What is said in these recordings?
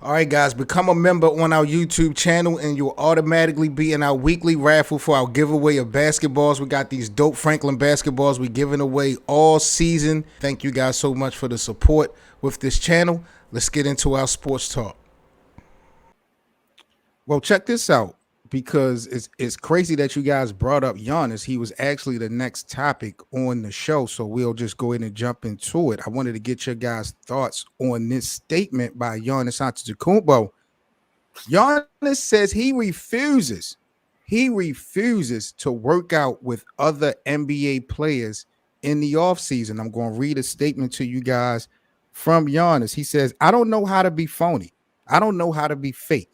All right, guys, become a member on our YouTube channel and you'll automatically be in our weekly raffle for our giveaway of basketballs. We got these dope Franklin basketballs we giving away all season. Thank you guys so much for the support with this channel. Let's get into our sports talk. Well, check this out because it's crazy that you guys brought up Giannis. He was actually the next topic on the show, so we'll just go ahead and jump into it. I wanted to get your guys' thoughts on this statement by Giannis Antetokounmpo. Giannis says he refuses to work out with other NBA players in the offseason. I'm going to read a statement to you guys from Giannis. He says, I don't know how to be phony. I don't know how to be fake.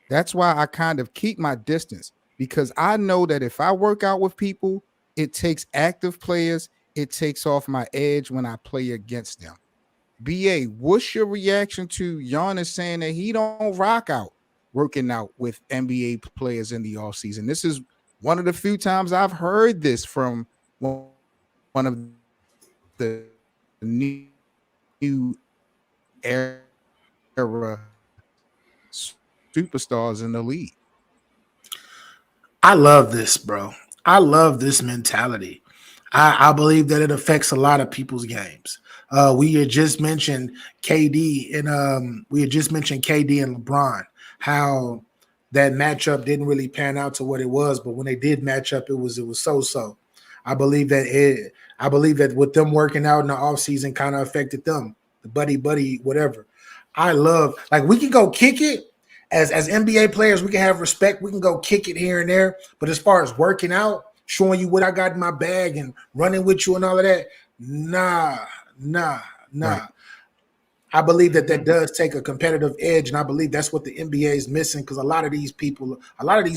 That's why I kind of keep my distance because I know that if I work out with people, it takes active players. It takes off my edge when I play against them. BA, what's your reaction to Giannis saying that he don't rock out working out with NBA players in the offseason? This is one of the few times I've heard this from one of the new era superstars in the league. I love this, bro. I love this mentality. I believe that it affects a lot of people's games. We had just mentioned KD and LeBron, how that matchup didn't really pan out to what it was, but when they did match up, it was so. I believe that with them working out in the offseason kind of affected them. The buddy, whatever. I love like we can go kick it as NBA players, we can have respect. We can go kick it here and there. But as far as working out, showing you what I got in my bag and running with you and all of that, nah, nah, Right. nah. I believe that does take a competitive edge, and I believe that's what the NBA is missing because a lot of these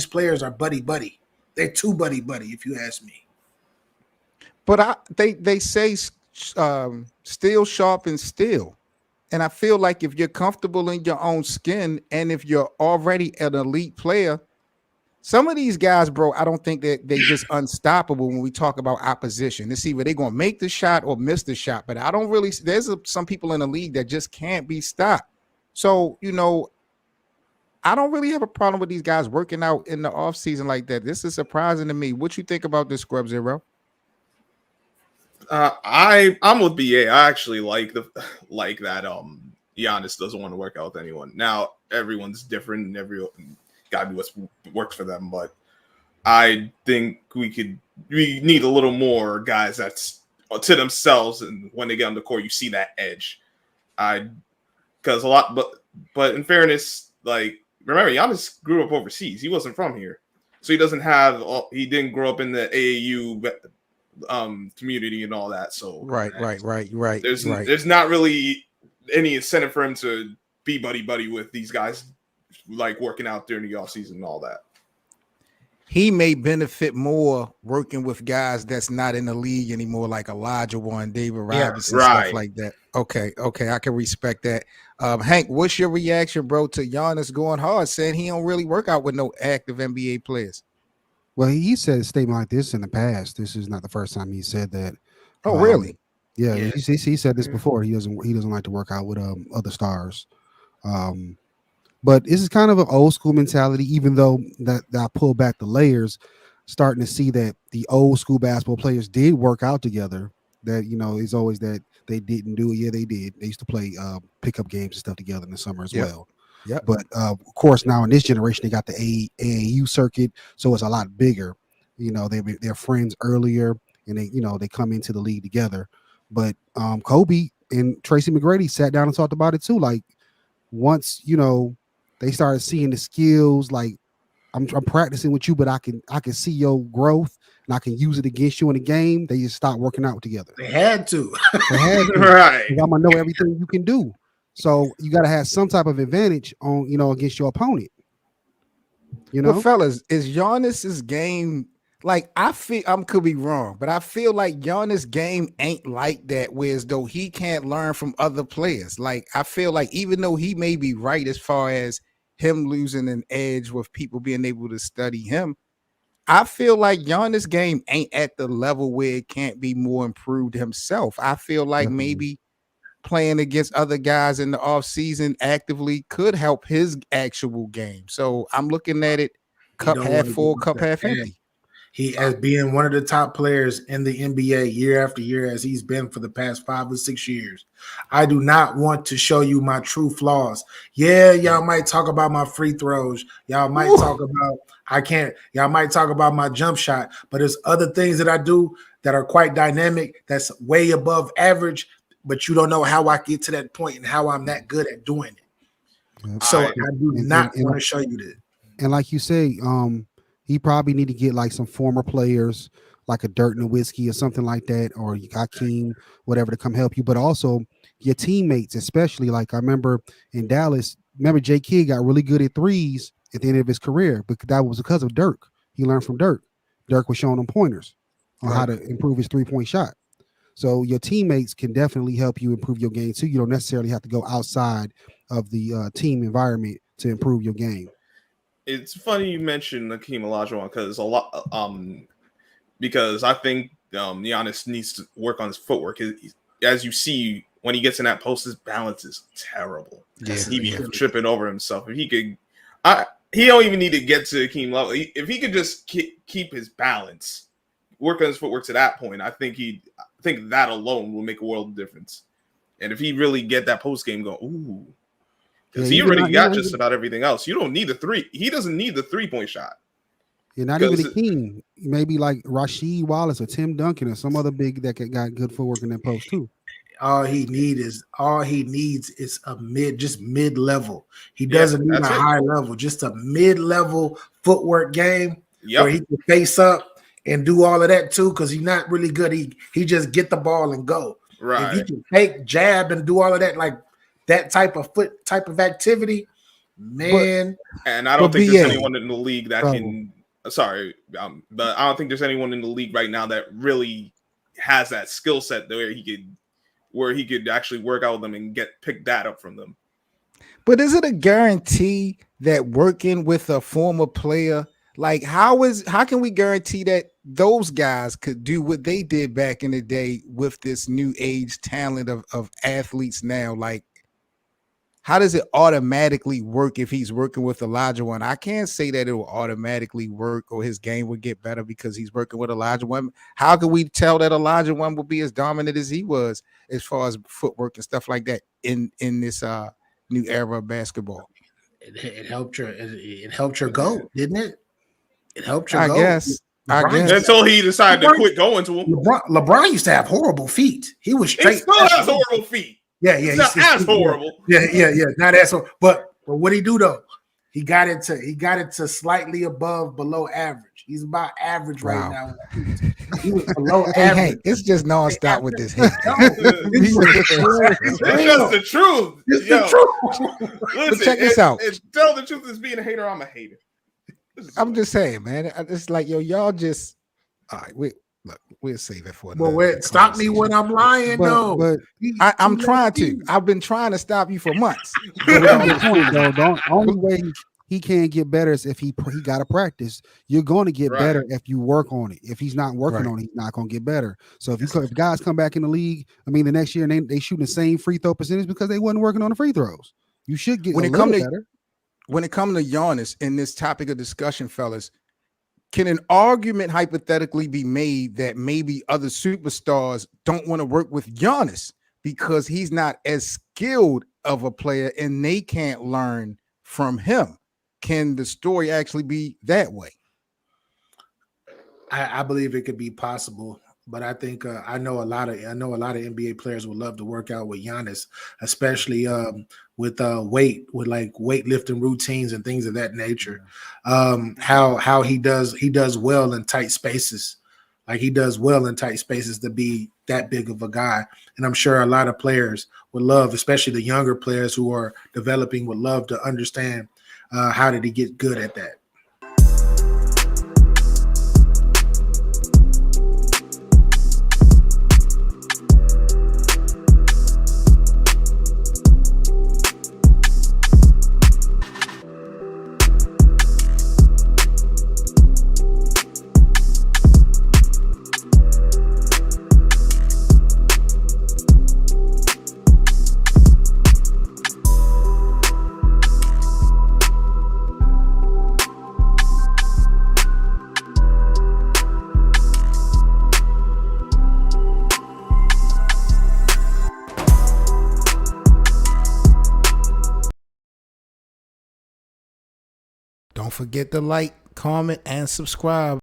players are buddy. They're too buddy, if you ask me. But they say steel sharpens steel. And I feel like if you're comfortable in your own skin and if you're already an elite player, some of these guys, bro, I don't think that they just unstoppable when we talk about opposition. It's either they're going to make the shot or miss the shot. But I don't really, some people in the league that just can't be stopped. So, I don't really have a problem with these guys working out in the offseason like that. This is surprising to me. What you think about this, Scrub Zero? I'm with BA. I actually like the like that. Giannis doesn't want to work out with anyone. Now everyone's different, and everyone got to do what works for them. But I think we need a little more guys that's to themselves, and when they get on the court, you see that edge. I because a lot, but in fairness, like remember, Giannis grew up overseas. He wasn't from here, so he doesn't have. He didn't grow up in the AAU community and all that. So Right. there's not really any incentive for him to be buddy with these guys, like working out during the off season and all that. He may benefit more working with guys that's not in the league anymore, like Elijah Warren, David Robinson, stuff Right. like that. Okay, I can respect that. Hank, what's your reaction, bro, to Giannis going hard, saying he don't really work out with no active NBA players? Well, he said a statement like this in the past. This is not the first time he said that. Oh, Um, really? yeah, Yeah. he said this before. He doesn't like to work out with other stars. Um, but this is kind of an old school mentality. Even though that I pull back the layers, starting to see that the old school basketball players did work out together. That it's always that they didn't do it. Yeah, they did. They used to play pickup games and stuff together in the summer as Yep. well. Yep. But of course, now in this generation, they got the AAU circuit, so it's a lot bigger. They're friends earlier, and they come into the league together. But Kobe and Tracy McGrady sat down and talked about it too. Like once they started seeing the skills, like I'm practicing with you, but I can see your growth and I can use it against you in the game. They just start working out together. They had to. They had to. Right. 'Cause I'm gonna know everything you can do. So you got to have some type of advantage on against your opponent. You But know, fellas, is Giannis's game like I feel could be wrong, but I feel like Giannis' game ain't like that, whereas though he can't learn from other players. Like I feel like even though he may be right as far as him losing an edge with people being able to study him, I feel like Giannis' game ain't at the level where it can't be more improved himself. I feel like definitely. maybe playing against other guys in the offseason actively could help his actual game. So I'm looking at it He cup don't half want to give full, cup himself. half And empty. he, as being one of the top players in the NBA year after year, as he's been for the past 5 or 6 years, I do not want to show you my true flaws. Yeah, y'all might talk about my free throws. Y'all might talk about y'all might talk about my jump shot, but there's other things that I do that are quite dynamic, that's way above average, but you don't know how I get to that point and how I'm that good at doing it. Yep. So I I do And, not and want to show you that. and like you say, he probably need to get like some former players, like a Dirk Nowitzki or something like that, or Hakeem, whatever, to come help you. But also your teammates, especially like I remember in Dallas. Remember, J. Kidd got really good at threes at the end of his career, but that was because of Dirk. He learned from Dirk. Dirk was showing him pointers on how to improve his 3-point shot. So your teammates can definitely help you improve your game too. You don't necessarily have to go outside of the team environment to improve your game. It's funny you mentioned Hakeem Olajuwon because I think Giannis needs to work on his footwork. As you see, when he gets in that post, his balance is terrible. Yeah, He be tripping over himself. If he could, he don't even need to get to Hakeem level. If he could just keep his balance, work on his footwork to that point, I think that alone will make a world of difference. And if he really get that post game going, ooh. Because he already got just about everything else. You don't need the three. He doesn't need the 3-point shot. You're not even a king. Maybe like Rasheed Wallace or Tim Duncan or some other big that got good footwork in that post too. All he needs is a mid level. He doesn't need a high level, just a mid level footwork game where he can face up and do all of that too. Because he's not really good. He just get the ball and go. Right. If he can take, jab, and do all of that, like that type of activity, man. And I don't think there's anyone in the league that can. Sorry, but I don't think there's anyone in the league right now that really has that skill set where he could actually work out with them and pick that up from them. But is it a guarantee that working with a former player, like how can we guarantee that those guys could do what they did back in the day with this new age talent of athletes now? Like, how does it automatically work if he's working with Olajuwon? I can't say that it will automatically work or his game would get better because he's working with Olajuwon. How can we tell that Olajuwon will be as dominant as he was as far as footwork and stuff like that in this new era of basketball? It helped your goal, didn't it? It helped your goal. I guess. Until he decided to quit going to him. LeBron used to have horrible feet. He was straight. He still has horrible feet. Yeah. He's not as horrible. Yeah. Not as horrible. But what he do though? He got it to slightly below average. He's about average right now. He was below average. Hey, it's just nonstop with this hate. It's just the truth. It's the truth. Listen, check this out. Tell the truth is being a hater. I'm a hater. I'm just saying, man. It's like y'all just all right. We'll save it for another. Well, stop me when I'm lying, though. But I'm trying to. I've been trying to stop you for months. The only way he can't get better is if he got to practice. You're going to get better if you work on it. If he's not working on it, he's not going to get better. So if guys come back in the league, I mean, the next year and they shooting the same free throw percentage because they wasn't working on the free throws. You should get better. When it comes to Giannis in this topic of discussion, fellas, can an argument hypothetically be made that maybe other superstars don't want to work with Giannis because he's not as skilled of a player and they can't learn from him? Can the story actually be that way? I believe it could be possible, but I think I know a lot of NBA players would love to work out with Giannis, especially with weightlifting routines and things of that nature. How he does well in tight spaces. Like he does well in tight spaces to be that big of a guy. And I'm sure a lot of players would love, especially the younger players who are developing, would love to understand how did he get good at that. Don't forget to like, comment, and subscribe.